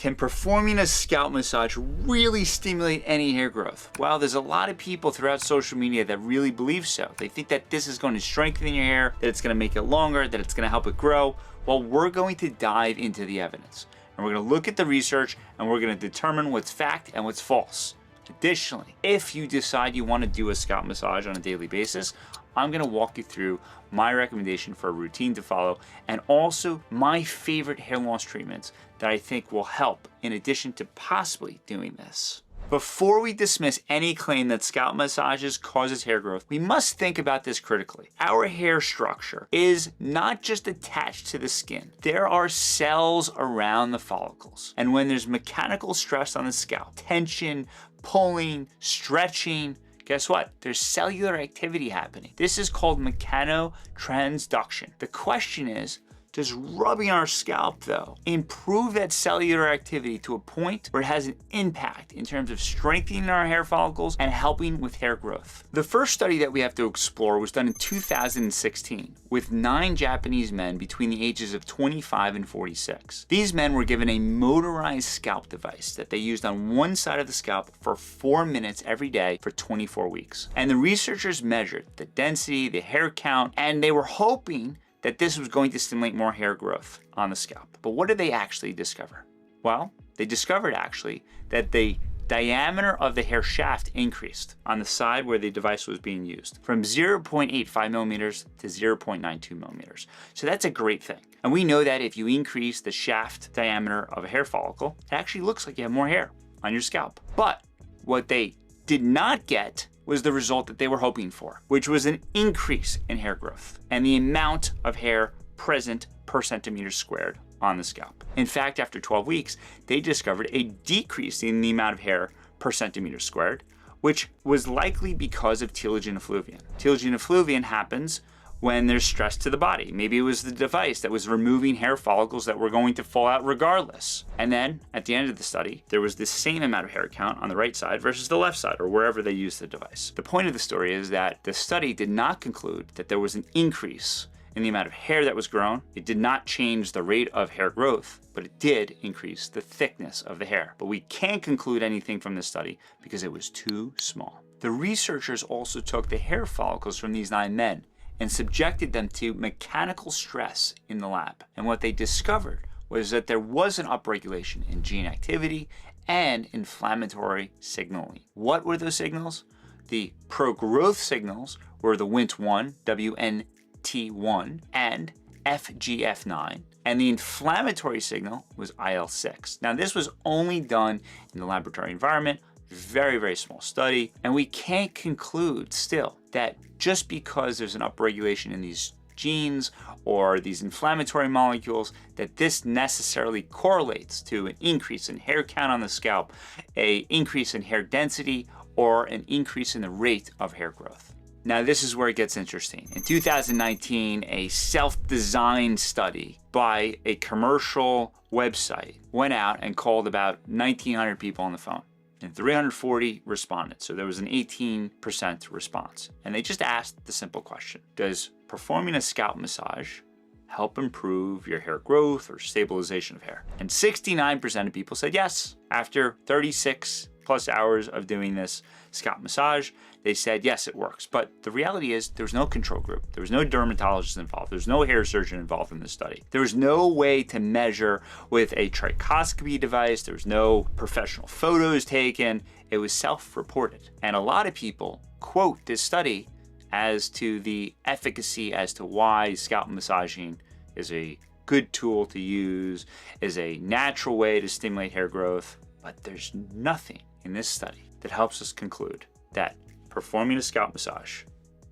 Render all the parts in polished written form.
Can performing a scalp massage really stimulate any hair growth? Well, there's a lot of people throughout social media that really believe so. They think that this is going to strengthen your hair, that it's going to make it longer, that it's going to help it grow. Well, we're going to dive into the evidence, and we're going to look at the research, and we're going to determine what's fact and what's false. Additionally, if you decide you want to do a scalp massage on a daily basis, I'm going to walk you through my recommendation for a routine to follow, and also my favorite hair loss treatments that I think will help in addition to possibly doing this. Before we dismiss any claim that scalp massages causes hair growth, we must think about this critically. Our hair structure is not just attached to the skin. There are cells around the follicles. And when there's mechanical stress on the scalp, tension, pulling, stretching, guess what? There's cellular activity happening. This is called mechanotransduction. The question is, does rubbing our scalp, though, improve that cellular activity to a point where it has an impact in terms of strengthening our hair follicles and helping with hair growth? The first study that we have to explore was done in 2016 with 9 Japanese men between the ages of 25 and 46. These men were given a motorized scalp device that they used on one side of the scalp for 4 minutes every day for 24 weeks. And the researchers measured the density, the hair count, and they were hoping that this was going to stimulate more hair growth on the scalp. But what did they actually discover? Well, they discovered actually that the diameter of the hair shaft increased on the side where the device was being used from 0.85 millimeters to 0.92 millimeters. So that's a great thing. And we know that if you increase the shaft diameter of a hair follicle, it actually looks like you have more hair on your scalp. But what they did not get was the result that they were hoping for, which was an increase in hair growth and the amount of hair present per centimeter squared on the scalp. In fact, after 12 weeks, they discovered a decrease in the amount of hair per centimeter squared, which was likely because of telogen effluvium. Telogen effluvium happens when there's stress to the body. Maybe it was the device that was removing hair follicles that were going to fall out regardless. And then at the end of the study, there was the same amount of hair count on the right side versus the left side, or wherever they used the device. The point of the story is that the study did not conclude that there was an increase in the amount of hair that was grown. It did not change the rate of hair growth, but it did increase the thickness of the hair. But we can't conclude anything from this study because it was too small. The researchers also took the hair follicles from these 9 men and subjected them to mechanical stress in the lab. And what they discovered was that there was an upregulation in gene activity and inflammatory signaling. What were those signals? The pro-growth signals were the Wnt1, WNT1, and FGF9, and the inflammatory signal was IL-6. Now, this was only done in the laboratory environment, very, very small study, and we can't conclude still that just because there's an upregulation in these genes or these inflammatory molecules, that this necessarily correlates to an increase in hair count on the scalp, an increase in hair density, or an increase in the rate of hair growth. Now, this is where it gets interesting. In 2019, a self-designed study by a commercial website went out and called about 1,900 people on the phone. And 340 responded. So there was an 18% response. And they just asked the simple question: does performing a scalp massage help improve your hair growth or stabilization of hair? And 69% of people said yes. After 36 plus hours of doing this scalp massage, they said, yes, it works. But the reality is there was no control group. There was no dermatologist involved. There was no hair surgeon involved in this study. There was no way to measure with a trichoscopy device. There was no professional photos taken. It was self-reported. And a lot of people quote this study as to the efficacy as to why scalp massaging is a good tool to use, is a natural way to stimulate hair growth. But there's nothing in this study that helps us conclude that performing a scalp massage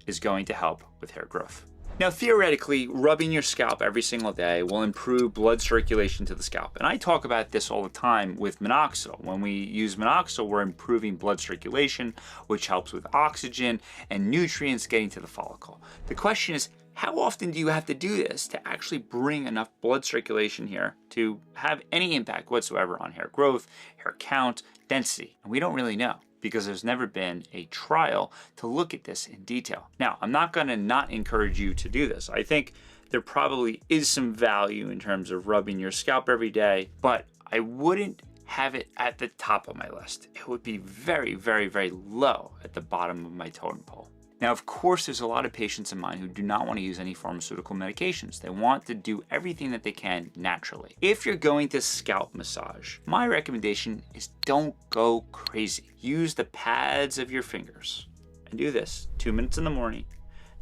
is going to help with hair growth. Now, theoretically, rubbing your scalp every single day will improve blood circulation to the scalp. And I talk about this all the time with minoxidil. When we use minoxidil, we're improving blood circulation, which helps with oxygen and nutrients getting to the follicle. The question is, how often do you have to do this to actually bring enough blood circulation here to have any impact whatsoever on hair growth, hair count, density? And we don't really know, because there's never been a trial to look at this in detail. Now, I'm not gonna not encourage you to do this. I think there probably is some value in terms of rubbing your scalp every day, but I wouldn't have it at the top of my list. It would be very, very, very low at the bottom of my totem pole. Now, of course, there's a lot of patients of mine who do not want to use any pharmaceutical medications. They want to do everything that they can naturally. If you're going to scalp massage, my recommendation is don't go crazy. Use the pads of your fingers and do this 2 minutes in the morning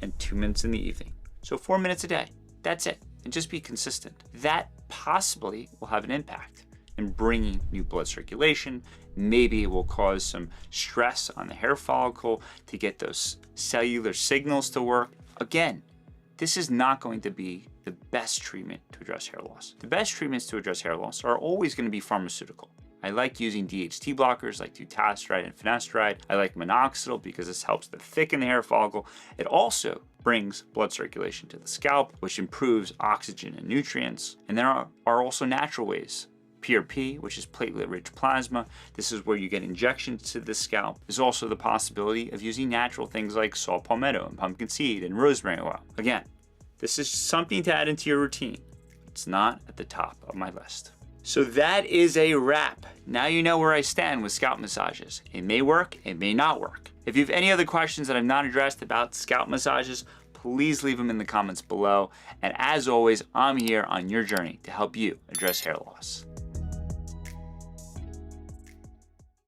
and 2 minutes in the evening. So 4 minutes a day, that's it. And just be consistent. That possibly will have an impact in bringing new blood circulation. Maybe it will cause some stress on the hair follicle to get those cellular signals to work. Again, this is not going to be the best treatment to address hair loss. The best treatments to address hair loss are always going to be pharmaceutical. I like using DHT blockers like dutasteride and finasteride. I like minoxidil because this helps to thicken the hair follicle. It also brings blood circulation to the scalp, which improves oxygen and nutrients. And there are also natural ways. PRP, which is platelet-rich plasma. This is where you get injections to the scalp. There's also the possibility of using natural things like saw palmetto and pumpkin seed and rosemary oil. Again, this is something to add into your routine. It's not at the top of my list. So that is a wrap. Now you know where I stand with scalp massages. It may work, it may not work. If you have any other questions that I've not addressed about scalp massages, please leave them in the comments below. And as always, I'm here on your journey to help you address hair loss.